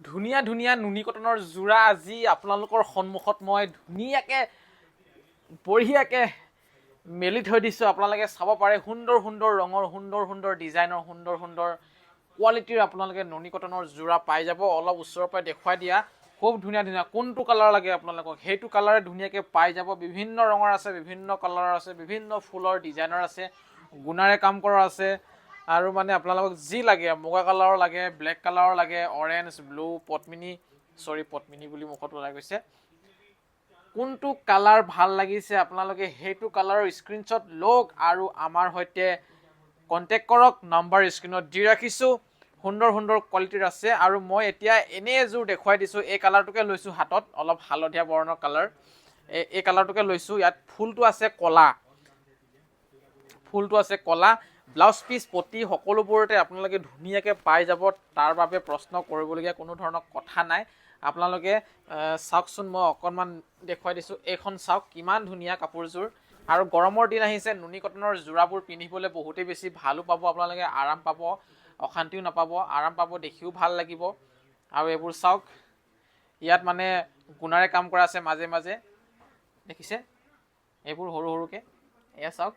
ধুনীয়া ধুনীয়া নুনি কটনৰ যোৰা আজি আপোনালোকৰ সন্মুখত মই ধুনীয়াকে বঢ়িয়াকে মেলি থৈ দিছোঁ। আপোনালোকে চাব পাৰে সুন্দৰ সুন্দৰ ৰঙৰ, সুন্দৰ সুন্দৰ ডিজাইনৰ, সুন্দৰ সুন্দৰ কোৱালিটিৰ আপোনালোকে নুনি কটনৰ যোৰা পাই যাব। অলপ ওচৰৰ পৰা দেখুৱাই দিয়া, খুব ধুনীয়া ধুনীয়া। কোনটো কালাৰ লাগে আপোনালোকক সেইটো কালাৰে ধুনীয়াকৈ পাই যাব। বিভিন্ন ৰঙৰ আছে, বিভিন্ন কালাৰৰ আছে, বিভিন্ন ফুলৰ ডিজাইনৰ আছে, গুণাৰে কাম কৰা আছে। আৰু মানে আপোনালোকক যি লাগে, মুগা কালাৰৰ লাগে, ব্লেক কালাৰৰ লাগে, অৰেঞ্জ, ব্লু, পদ্মিনী বুলি মুখত ওলাই গৈছে। কোনটো কালাৰ ভাল লাগিছে আপোনালোকে সেইটো কালাৰৰ স্ক্ৰীনশ্বট লওক আৰু আমাৰ সৈতে কণ্টেক্ট কৰক। নাম্বাৰ স্ক্ৰীনত দি ৰাখিছোঁ। সুন্দৰ সুন্দৰ কোৱালিটিৰ আছে। আৰু মই এতিয়া এনে এযোৰ দেখুৱাই দিছোঁ। এই কালাৰটোকে লৈছোঁ হাতত, অলপ হালধীয়া বৰণৰ কালাৰ। এই কালাৰটোকে লৈছোঁ। ইয়াত ফুলটো আছে ক'লা, ব্লাউজ পিচ পটি সকলোবোৰতে আপোনালোকে ধুনীয়াকৈ পাই যাব। তাৰ বাবে প্ৰশ্ন কৰিবলগীয়া কোনো ধৰণৰ কথা নাই। আপোনালোকে চাওকচোন, মই অকণমান দেখুৱাই দিছোঁ। এইখন চাওক কিমান ধুনীয়া কাপোৰযোৰ। আৰু গৰমৰ দিন আহিছে, নুনি কটনৰ যোৰাবোৰ পিন্ধিবলৈ বহুতেই বেছি ভালো পাব। আপোনালোকে আৰাম পাব, অশান্তিও নাপাব, আৰাম পাব, দেখিও ভাল লাগিব। আৰু এইবোৰ চাওক, ইয়াত মানে গুণাৰে কাম কৰা আছে মাজে মাজে, দেখিছে এইবোৰ সৰু সৰুকৈ। এয়া চাওক,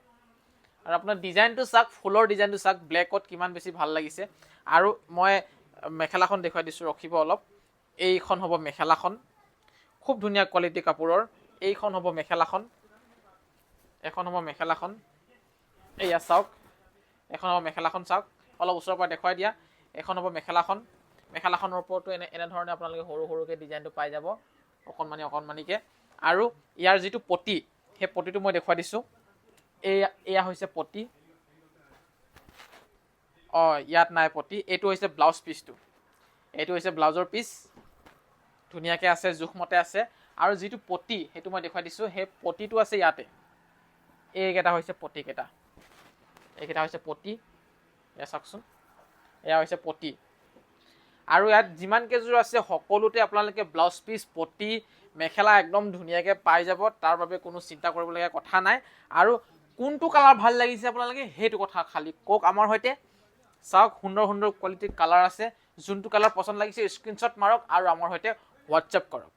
আৰু আপোনাৰ ডিজাইনটো চাওক, ফুলৰ ডিজাইনটো চাওক, ব্লেকত কিমান বেছি ভাল লাগিছে। আৰু মই মেখেলাখন দেখুৱাই দিছোঁ, ৰখিব অলপ। এইখন হ'ব মেখেলাখন, খুব ধুনীয়া কোৱালিটি কাপোৰৰ। এইখন হ'ব মেখেলাখন, এখন হ'ব মেখেলাখন। এয়া চাওক, এখন হ'ব মেখেলাখন চাওক, অলপ ওচৰৰ পৰা দেখুৱাই দিয়া। এখন হ'ব মেখেলাখন। মেখেলাখনৰ ওপৰতো এনেধৰণে আপোনালোকে সৰু সৰুকৈ ডিজাইনটো পাই যাব, অকণমানিকৈ। আৰু ইয়াৰ যিটো পটি, সেই পটিটো মই দেখুৱাই দিছোঁ। এয়া হৈছে পটি। ইয়াত নাই পটি। এইটো হৈছে ব্লাউজ পিচটো, এইটো হৈছে ব্লাউজৰ পিচ। ধুনীয়াকৈ আছে, জোখমতে আছে। আৰু যিটো পটি সেইটো মই দেখুৱাই দিছোঁ, সেই পটিটো আছে ইয়াতে। এইকেইটা হৈছে পটিকেইটা, এইকেইটা হৈছে পটি। এয়া চাওকচোন, এয়া হৈছে পটি। আৰু ইয়াত যিমান কেইযোৰ আছে সকলোতে আপোনালোকে ব্লাউজ পিচ, পটি, মেখেলা একদম ধুনীয়াকৈ পাই যাব। তাৰ বাবে কোনো চিন্তা কৰিবলগীয়া কথা নাই। আৰু কোনটো কালাৰ ভাল লাগিছে আপোনালোকে সেইটো কথা খালি কওক আমাৰ সৈতে। চাওক, সুন্দৰ সুন্দৰ কোৱালিটিৰ কালাৰ আছে। যোনটো কালাৰ পচন্দ লাগিছে স্ক্ৰীনশ্বট মাৰক আৰু আমাৰ সৈতে হোৱাটছএপ কৰক।